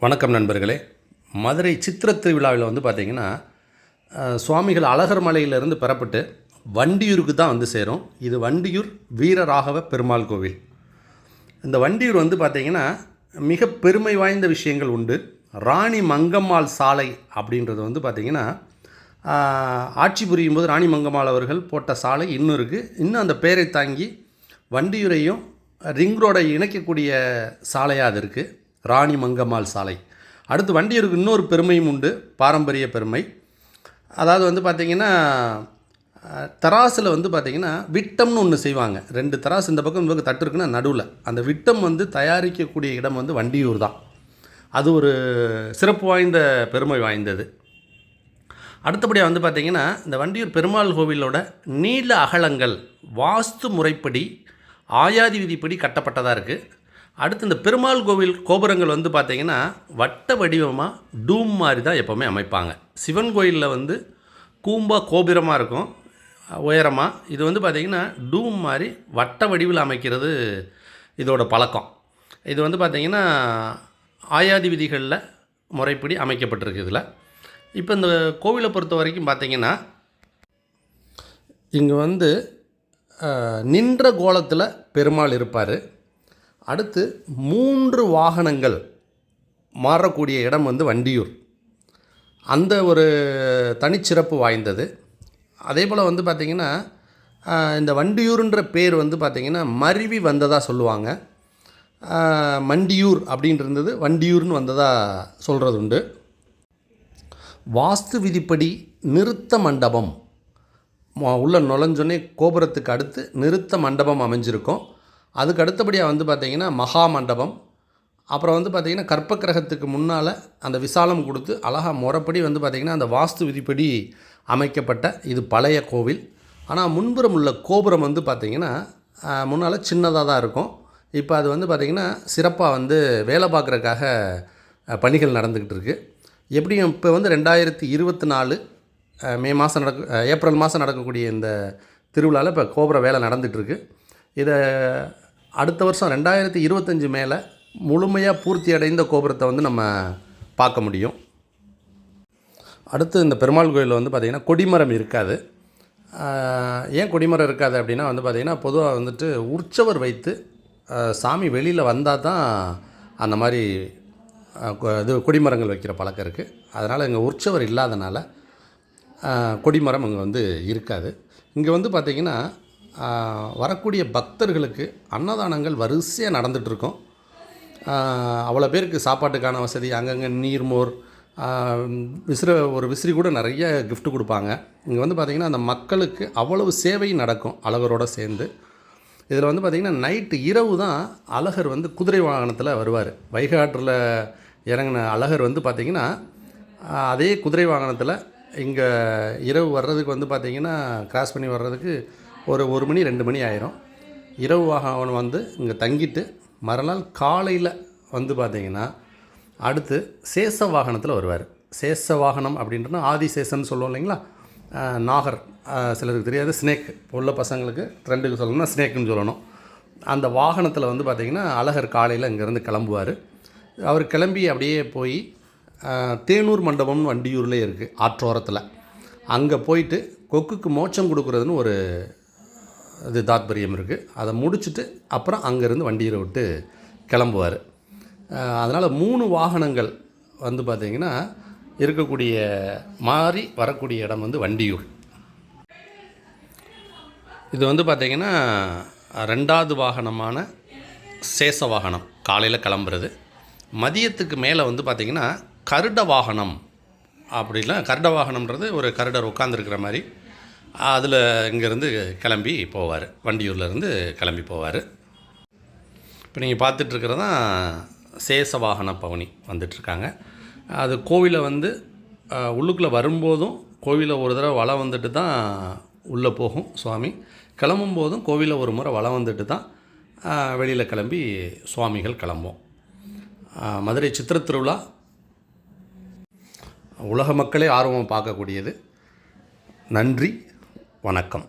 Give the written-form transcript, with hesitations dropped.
வணக்கம் நண்பர்களே. மதுரை சித்திரை திருவிழாவில் பார்த்திங்கன்னா சுவாமிகள் அழகர் மலையிலிருந்து பெறப்பட்டு வண்டியூருக்கு தான் சேரும். இது வண்டியூர் வீரராகவ பெருமாள் கோவில். இந்த வண்டியூர் பார்த்திங்கன்னா மிக பெருமை வாய்ந்த விஷயங்கள் உண்டு. ராணி மங்கம்மாள் சாலை அப்படின்றது பார்த்திங்கன்னா ஆட்சி புரியும் போது ராணி மங்கம்மாள் அவர்கள் போட்ட சாலை இன்னும் இருக்குது. இன்னும் அந்த பேரை தாங்கி வண்டியூரையும் ரிங் ரோடை இணைக்கக்கூடிய சாலையாக அது இருக்குது, ராணி மங்கம்மாள் சாலை. அடுத்து வண்டியூருக்கு இன்னொரு பெருமையும் உண்டு, பாரம்பரிய பெருமை. அதாவது பார்த்திங்கன்னா தராசில் பார்த்திங்கன்னா விட்டம்னு ஒன்று செய்வாங்க. 2 தராசு இந்த பக்கம் இந்த தட்டு இருக்குன்னா நடுவில் அந்த விட்டம் தயாரிக்கக்கூடிய இடம் வண்டியூர் தான். அது ஒரு சிறப்பு வாய்ந்த பெருமை வாய்ந்தது. அடுத்தபடியாக பார்த்திங்கன்னா இந்த வண்டியூர் பெருமாள் கோவிலோட நீள அகலங்கள் வாஸ்து முறைப்படி ஆயாதி விதிப்படி கட்டப்பட்டதாக இருக்குது. அடுத்து இந்த பெருமாள் கோவில் கோபுரங்கள் பார்த்திங்கன்னா வட்ட வடிவமாக டூம் மாதிரி தான் எப்போவுமே அமைப்பாங்க. சிவன் கோயிலில் கூம்பா கோபுரமாக இருக்கும் உயரமாக. இது பார்த்திங்கன்னா டூம் மாதிரி வட்ட வடிவில் அமைக்கிறது இதோட பழக்கம். இது பார்த்திங்கன்னா ஆயாதி விதிகளில் முறைப்படி அமைக்கப்பட்டிருக்கு இதில். இப்போ இந்த கோவிலை பொறுத்த வரைக்கும் பார்த்திங்கன்னா இங்கே நின்ற கோலத்தில் பெருமாள் இருப்பார். அடுத்து 3 வாகனங்கள் மாறக்கூடிய இடம் வண்டியூர். அந்த ஒரு தனிச்சிறப்பு வாய்ந்தது. அதே போல் பார்த்திங்கன்னா இந்த வண்டியூர்ன்ற பேர் பார்த்திங்கன்னா மருவி வந்ததாக சொல்லுவாங்க. மண்டியூர் அப்படின்றது வண்டியூர்னு வந்ததாக சொல்கிறது உண்டு. வாஸ்து விதிப்படி நிறுத்த மண்டபம் உள்ள நுழைஞ்சோன்னே கோபுரத்துக்கு அடுத்து நிறுத்த மண்டபம் அமைஞ்சிருக்கும். அதுக்கு அடுத்தபடியாக பார்த்திங்கன்னா மகா மண்டபம். அப்புறம் பார்த்திங்கன்னா கற்ப கிரகத்துக்கு முன்னால் அந்த விசாலம் கொடுத்து அழகாக முறைப்படி பார்த்திங்கன்னா அந்த வாஸ்து விதிப்படி அமைக்கப்பட்ட இது பழைய கோவில். ஆனால் முன்புறம் உள்ள கோபுரம் பார்த்திங்கன்னா முன்னால் சின்னதாக தான் இருக்கும். இப்போ அது பார்த்திங்கன்னா சிறப்பாக வேலை பார்க்குறதுக்காக பணிகள் நடந்துக்கிட்டு இருக்குது. எப்படியும் இப்போ 2024 மே மாதம் ஏப்ரல் மாதம் நடக்கக்கூடிய இந்த திருவிழாவில் இப்போ கோபுர வேலை நடந்துகிட்ருக்கு. இதை அடுத்த வருஷம் 2025 மேலே முழுமையாக பூர்த்தி அடைந்த கோபுரத்தை நம்ம பார்க்க முடியும். அடுத்து இந்த பெருமாள் கோயிலில் பார்த்திங்கன்னா கொடிமரம் இருக்காது. ஏன் கொடிமரம் இருக்காது அப்படின்னா பார்த்திங்கன்னா பொதுவாக உற்சவர் வைத்து சாமி வெளியில் வந்தால் தான் அந்த மாதிரி இது கொடிமரங்கள் வைக்கிற பழக்கம் இருக்குது. அதனால் இங்கே உற்சவர் இல்லாதனால கொடிமரம் அங்கே இருக்காது. இங்கே பார்த்திங்கன்னா வரக்கூடிய பக்தர்களுக்கு அன்னதானங்கள் வரிசையாக நடந்துகிட்ருக்கும். அவ்வளோ பேருக்கு சாப்பாட்டுக்கான வசதி, அங்கங்கே நீர்மோர், ஒரு விசிறி கூட நிறைய கிஃப்ட் கொடுப்பாங்க. இங்கே பார்த்திங்கன்னா அந்த மக்களுக்கு அவ்வளவு சேவை நடக்கும் அழகரோடு சேர்ந்து. இதில் பார்த்திங்கன்னா நைட்டு இரவு தான் அழகர் குதிரை வாகனத்தில் வருவார். வைகை ஆற்றில் இறங்கின அழகர் பார்த்திங்கன்னா அதே குதிரை வாகனத்தில் இங்கே இரவு வர்றதுக்கு பார்த்திங்கன்னா கிராஸ் பண்ணி வர்றதுக்கு ஒரு 1 மணி 2 மணி ஆயிரும். இரவு வாகனம் இங்கே தங்கிட்டு மறுநாள் காலையில் பார்த்திங்கன்னா அடுத்து சேஷ வாகனத்தில் வருவார். சேஷ வாகனம் அப்படின்றனா ஆதிசேஷன் சொல்லுவோம் இல்லைங்களா, நாகர், சிலருக்கு தெரியாது, ஸ்னேக். உள்ள பசங்களுக்கு ட்ரெண்டுக்கு சொல்லணும்னா ஸ்னேக்குன்னு சொல்லணும். அந்த வாகனத்தில் பார்த்திங்கன்னா அழகர் காலையில் இங்கேருந்து கிளம்புவார். அவர் கிளம்பி அப்படியே போய் தேனூர் மண்டபம்னு வண்டியூரில் இருக்குது ஆற்றோரத்தில். அங்கே போயிட்டு கொக்குக்கு மோட்சம் கொடுக்குறதுன்னு ஒரு இது தாத்பரியம் இருக்குது. அதை முடிச்சுட்டு அப்புறம் அங்கேருந்து வண்டியூரை விட்டு கிளம்புவார். அதனால் 3 வாகனங்கள் பார்த்திங்கன்னா இருக்கக்கூடிய மாறி வரக்கூடிய இடம் வண்டியூர். இது பார்த்திங்கன்னா 2வது வாகனமான சேஷ வாகனம் காலையில் கிளம்புறது. மதியத்துக்கு மேலே பார்த்திங்கன்னா கருட வாகனம். அப்படின்னா கருட வாகனம்ன்றது ஒரு கருடர் உட்காந்துருக்கிற மாதிரி, அதில் இங்கேருந்து கிளம்பி போவார், வண்டியூர்லேருந்து கிளம்பி போவார். இப்போ நீங்கள் பார்த்துட்ருக்கிறது தான் சேஷ வாகன பவனி வந்துட்டுருக்காங்க. அது கோவிலை உள்ளுக்குள்ளே வரும்போதும் கோவிலை ஒரு தடவை வலம் வந்துட்டு தான் உள்ளே போகும் சுவாமி. கிளம்பும்போதும் கோவிலை ஒரு முறை வலம் வந்துட்டு தான் வெளியில் கிளம்பி சுவாமிகள் கிளம்பும். மதுரை சித்திரை திருவிழா உலக மக்களே ஆர்வம் பார்க்கக்கூடியது. நன்றி, வணக்கம்.